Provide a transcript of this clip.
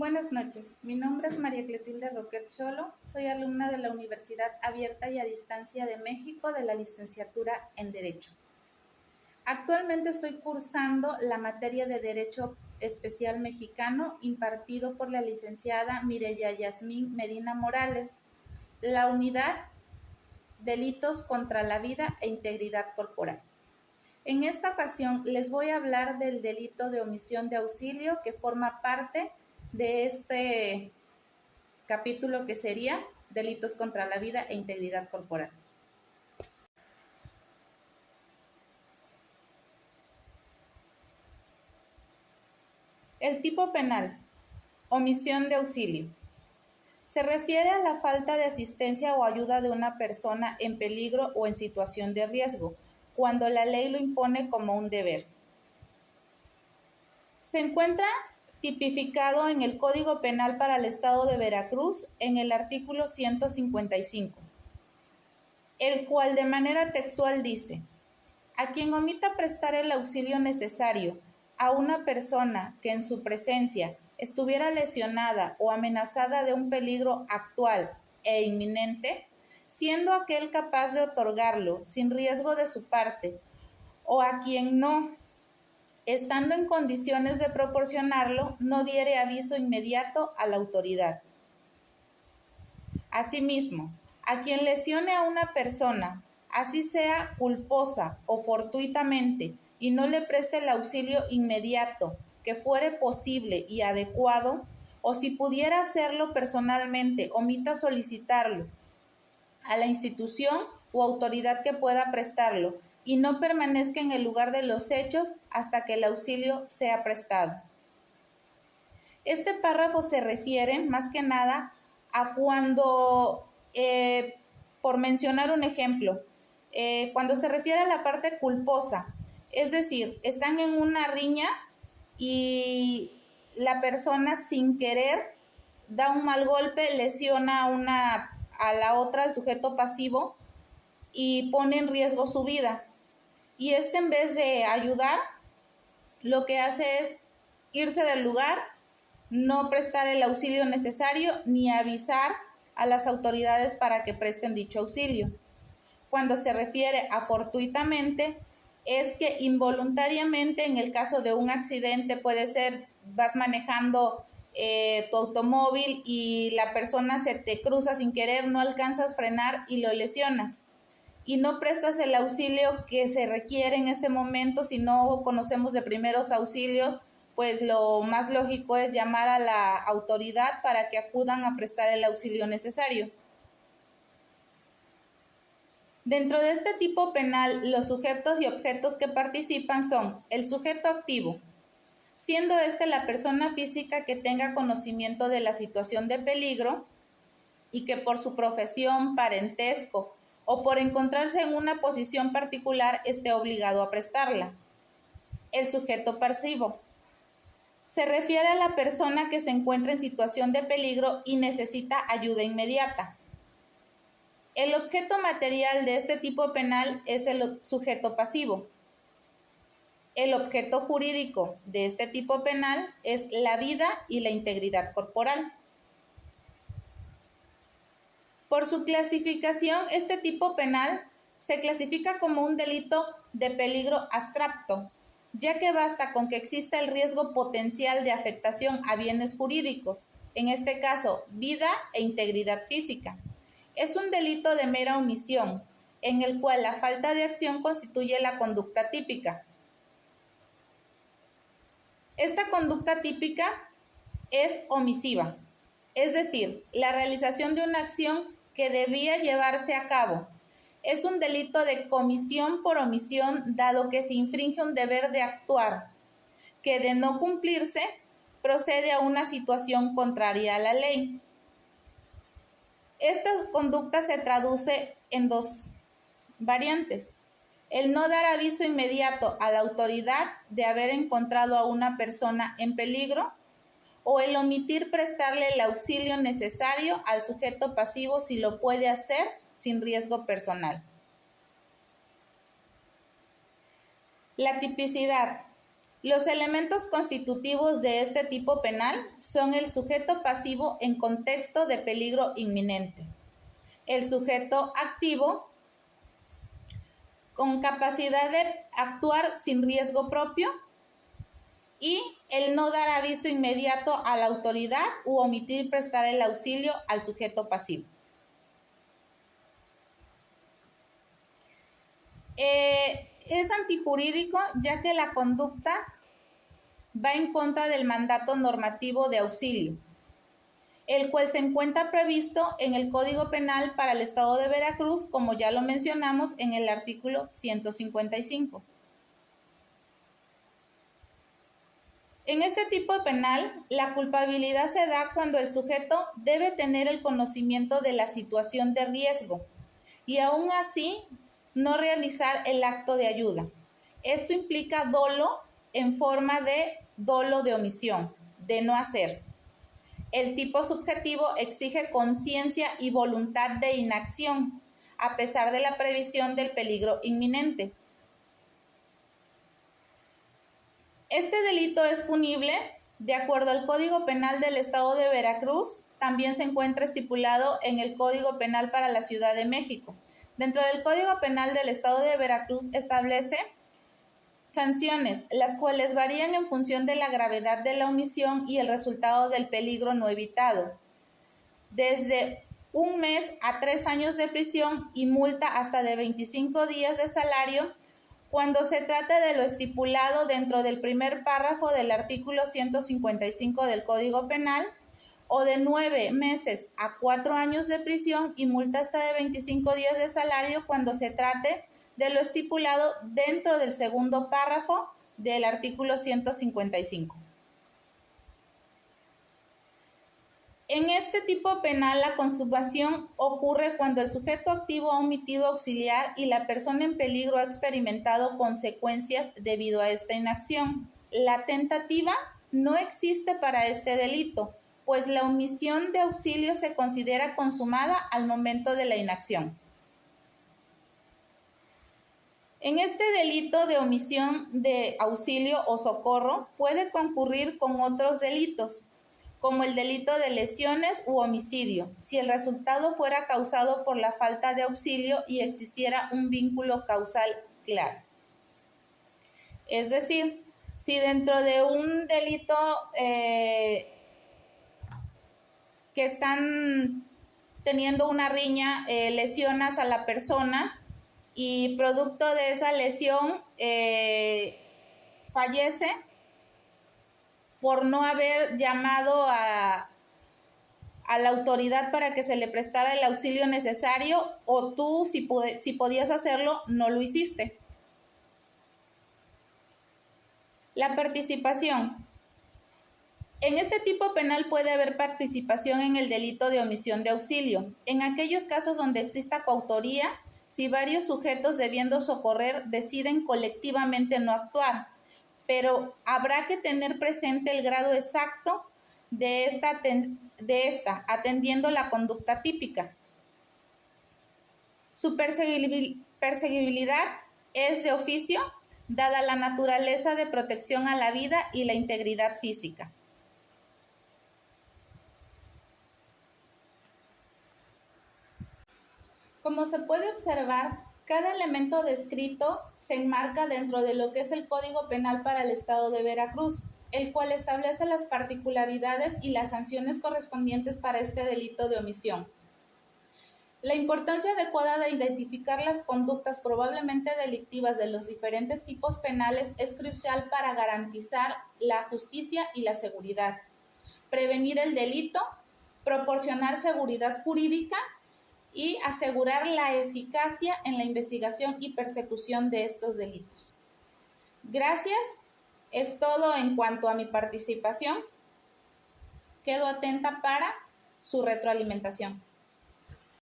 Buenas noches, mi nombre es María Cletilde Roquet Cholo, soy alumna de la Universidad Abierta y a Distancia de México de la licenciatura en Derecho. Actualmente estoy cursando la materia de Derecho Especial Mexicano impartido por la licenciada Mireya Yasmín Medina Morales, la unidad Delitos contra la Vida e Integridad Corporal. En esta ocasión les voy a hablar del delito de omisión de auxilio que forma parte de este capítulo que sería delitos contra la vida e integridad corporal. El tipo penal, omisión de auxilio, se refiere a la falta de asistencia o ayuda de una persona en peligro o en situación de riesgo, cuando la ley lo impone como un deber. Se encuentra tipificado en el Código Penal para el Estado de Veracruz en el artículo 155, el cual de manera textual dice: a quien omita prestar el auxilio necesario a una persona que en su presencia estuviera lesionada o amenazada de un peligro actual e inminente, siendo aquel capaz de otorgarlo sin riesgo de su parte, o a quien no, estando en condiciones de proporcionarlo, no diere aviso inmediato a la autoridad. Asimismo, a quien lesione a una persona, así sea culposa o fortuitamente, y no le preste el auxilio inmediato que fuere posible y adecuado, o si pudiera hacerlo personalmente, omita solicitarlo a la institución o autoridad que pueda prestarlo, y no permanezca en el lugar de los hechos hasta que el auxilio sea prestado. Este párrafo se refiere más que nada a cuando, por mencionar un ejemplo, cuando se refiere a la parte culposa, es decir, están en una riña y la persona sin querer da un mal golpe, lesiona a la otra, al sujeto pasivo, y pone en riesgo su vida. Y en vez de ayudar, lo que hace es irse del lugar, no prestar el auxilio necesario ni avisar a las autoridades para que presten dicho auxilio. Cuando se refiere a fortuitamente, es que involuntariamente, en el caso de un accidente, puede ser, vas manejando tu automóvil y la persona se te cruza sin querer, no alcanzas a frenar y lo lesionas. Y no prestas el auxilio que se requiere en ese momento. Si no conocemos de primeros auxilios, pues lo más lógico es llamar a la autoridad para que acudan a prestar el auxilio necesario. Dentro de este tipo penal, los sujetos y objetos que participan son el sujeto activo, siendo la persona física que tenga conocimiento de la situación de peligro y que por su profesión, parentesco o por encontrarse en una posición particular esté obligado a prestarla. El sujeto pasivo se refiere a la persona que se encuentra en situación de peligro y necesita ayuda inmediata. El objeto material de este tipo penal es el sujeto pasivo. El objeto jurídico de este tipo penal es la vida y la integridad corporal. Por su clasificación, este tipo penal se clasifica como un delito de peligro abstracto, ya que basta con que exista el riesgo potencial de afectación a bienes jurídicos, en este caso, vida e integridad física. Es un delito de mera omisión, en el cual la falta de acción constituye la conducta típica. Esta conducta típica es omisiva, es decir, la realización de una acción que debía llevarse a cabo. Es un delito de comisión por omisión, dado que se infringe un deber de actuar, que de no cumplirse procede a una situación contraria a la ley. Esta conducta se traduce en dos variantes: el no dar aviso inmediato a la autoridad de haber encontrado a una persona en peligro, o el omitir prestarle el auxilio necesario al sujeto pasivo si lo puede hacer sin riesgo personal. La tipicidad. Los elementos constitutivos de este tipo penal son el sujeto pasivo en contexto de peligro inminente, el sujeto activo con capacidad de actuar sin riesgo propio y el no dar aviso inmediato a la autoridad u omitir prestar el auxilio al sujeto pasivo. Es antijurídico ya que la conducta va en contra del mandato normativo de auxilio, el cual se encuentra previsto en el Código Penal para el Estado de Veracruz, como ya lo mencionamos en el artículo 155. En este tipo penal, la culpabilidad se da cuando el sujeto debe tener el conocimiento de la situación de riesgo y aún así no realizar el acto de ayuda. Esto implica dolo en forma de dolo de omisión, de no hacer. El tipo subjetivo exige conciencia y voluntad de inacción, a pesar de la previsión del peligro inminente. Este delito es punible de acuerdo al Código Penal del Estado de Veracruz. También se encuentra estipulado en el Código Penal para la Ciudad de México. Dentro del Código Penal del Estado de Veracruz establece sanciones, las cuales varían en función de la gravedad de la omisión y el resultado del peligro no evitado, desde 1 mes a 3 años de prisión y multa hasta de 25 días de salario cuando se trate de lo estipulado dentro del primer párrafo del artículo 155 del Código Penal, o de 9 meses a 4 años de prisión y multa hasta de 25 días de salario cuando se trate de lo estipulado dentro del segundo párrafo del artículo 155. En este tipo penal, la consumación ocurre cuando el sujeto activo ha omitido auxiliar y la persona en peligro ha experimentado consecuencias debido a esta inacción. La tentativa no existe para este delito, pues la omisión de auxilio se considera consumada al momento de la inacción. En este delito de omisión de auxilio o socorro puede concurrir con otros delitos, como el delito de lesiones u homicidio, si el resultado fuera causado por la falta de auxilio y existiera un vínculo causal claro. Es decir, si dentro de un delito que están teniendo una riña, lesionas a la persona y producto de esa lesión fallece por no haber llamado a la autoridad para que se le prestara el auxilio necesario, o tú, si podías hacerlo, no lo hiciste. La participación. En este tipo penal puede haber participación en el delito de omisión de auxilio, en aquellos casos donde exista coautoría, si varios sujetos debiendo socorrer deciden colectivamente no actuar, pero habrá que tener presente el grado exacto de esta atendiendo la conducta típica. Su perseguibilidad es de oficio, dada la naturaleza de protección a la vida y la integridad física. Como se puede observar, cada elemento descrito se enmarca dentro de lo que es el Código Penal para el Estado de Veracruz, el cual establece las particularidades y las sanciones correspondientes para este delito de omisión. La importancia adecuada de identificar las conductas probablemente delictivas de los diferentes tipos penales es crucial para garantizar la justicia y la seguridad, prevenir el delito, proporcionar seguridad jurídica y asegurar la eficacia en la investigación y persecución de estos delitos. Gracias, es todo en cuanto a mi participación. Quedo atenta para su retroalimentación.